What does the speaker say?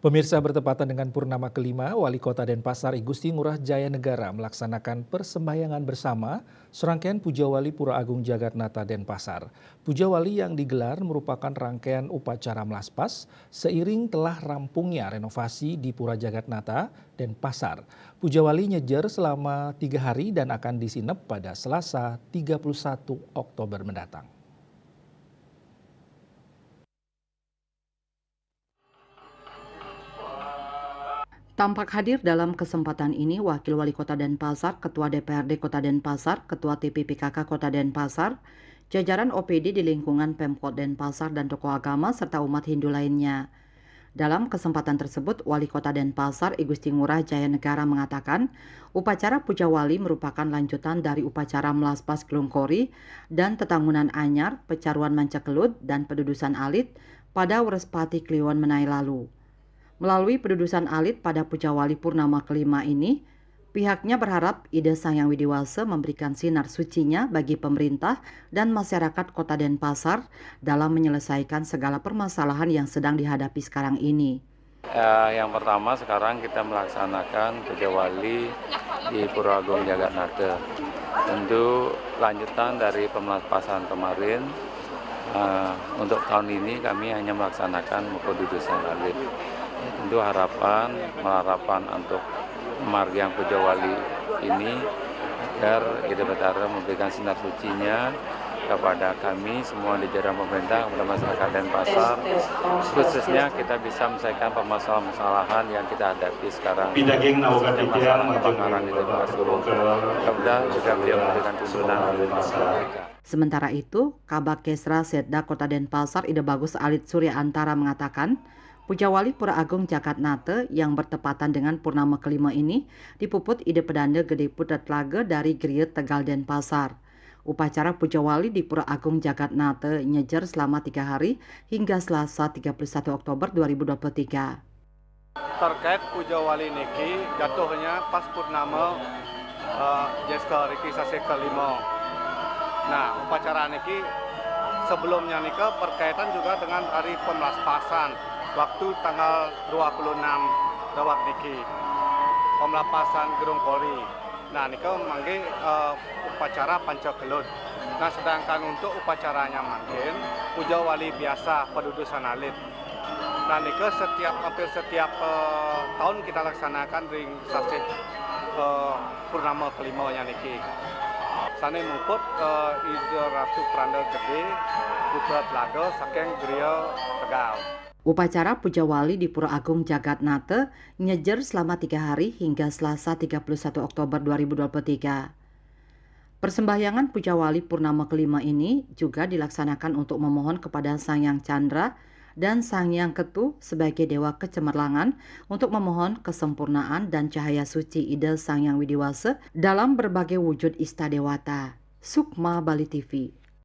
Pemirsa, bertepatan dengan purnama kelima, Wali Kota Denpasar I Gusti Ngurah Jaya Negara melaksanakan persembahyangan bersama serangkaian Puja Wali Pura Agung Jagatnata Denpasar. Puja Wali yang digelar merupakan rangkaian upacara melaspas seiring telah rampungnya renovasi di Pura Jagatnata Denpasar. Puja Wali nyejer selama 3 hari dan akan disinep pada Selasa 31 Oktober mendatang. Tampak hadir dalam kesempatan ini Wakil Wali Kota Denpasar, Ketua DPRD Kota Denpasar, Ketua TPPKK Kota Denpasar, jajaran OPD di lingkungan Pemkot Denpasar dan tokoh agama serta umat Hindu lainnya. Dalam kesempatan tersebut, Wali Kota Denpasar I Gusti Ngurah Jaya Negara mengatakan, upacara Puja Wali merupakan lanjutan dari upacara melaspas Glongkori dan Tetangunan Anyar, Pecaruan Mancakelut, dan Pedudusan Alit pada Werespati Kliwon Menai lalu. Melalui pedudusan alit pada Puja Wali Purnama kelima ini, pihaknya berharap ide Sang Hyang Widiwasa memberikan sinar sucinya bagi pemerintah dan masyarakat Kota Denpasar dalam menyelesaikan segala permasalahan yang sedang dihadapi sekarang ini. Yang pertama sekarang kita melaksanakan Puja Wali di Pura Agung Jagatnata. Tentu lanjutan dari pemelaspasan kemarin. Untuk tahun ini kami hanya melaksanakan pedudusan alit. Tentu harapan untuk Margyang Puja Wali ini agar Ida Betara memberikan sinar sucinya kepada kami semua di jajaran pemerintah, kepada masyarakat Denpasar, khususnya kita bisa menyelesaikan permasalahan yang kita hadapi sekarang, khususnya masalah kebakaran di Denpasar. Mudah-mudahan juga beliau memberikan tuntunan oleh mereka. Sementara itu, Kabak Kesra Setda Kota Denpasar Ide Bagus Alit Surya Antara mengatakan, Puja Wali Pura Agung Jagatnata yang bertepatan dengan purnama kelima ini dipuput Ide Pedanda Gede Putra Tlaga dari Griet Tegal Denpasar. Upacara Puja Wali di Pura Agung Jagatnata nyejer selama 3 hari hingga Selasa 31 Oktober 2023. Terkait Puja Wali niki jatuhnya pas purnama Jesta Riki Sase kelima. Nah, upacara niki sebelumnya nika berkaitan juga dengan hari pemelaspasan waktu tanggal 26 Dawak niki pemelapasan Gerung Kori. Nah, nika mangge upacara Pancakelut. Nah, sedangkan untuk upacaranya manggen Puja Wali biasa pedudusan alit. Nah, nika hampir setiap tahun kita laksanakan ring sasi purnama kelimanya niki. Sane mumput Ijo Ratu Pranda Gede Putra Tlaga saking Griya Tegal. Upacara Puja Wali di Pura Agung Jagatnata nyejer selama 3 hari hingga Selasa 31 Oktober 2023. Persembahyangan Puja Wali Purnama kelima ini juga dilaksanakan untuk memohon kepada Sang Hyang Chandra dan Sang Hyang Ketu sebagai Dewa Kecemerlangan untuk memohon kesempurnaan dan cahaya suci ide Sang Hyang Widiwasa dalam berbagai wujud istadewata. Sukma Bali TV.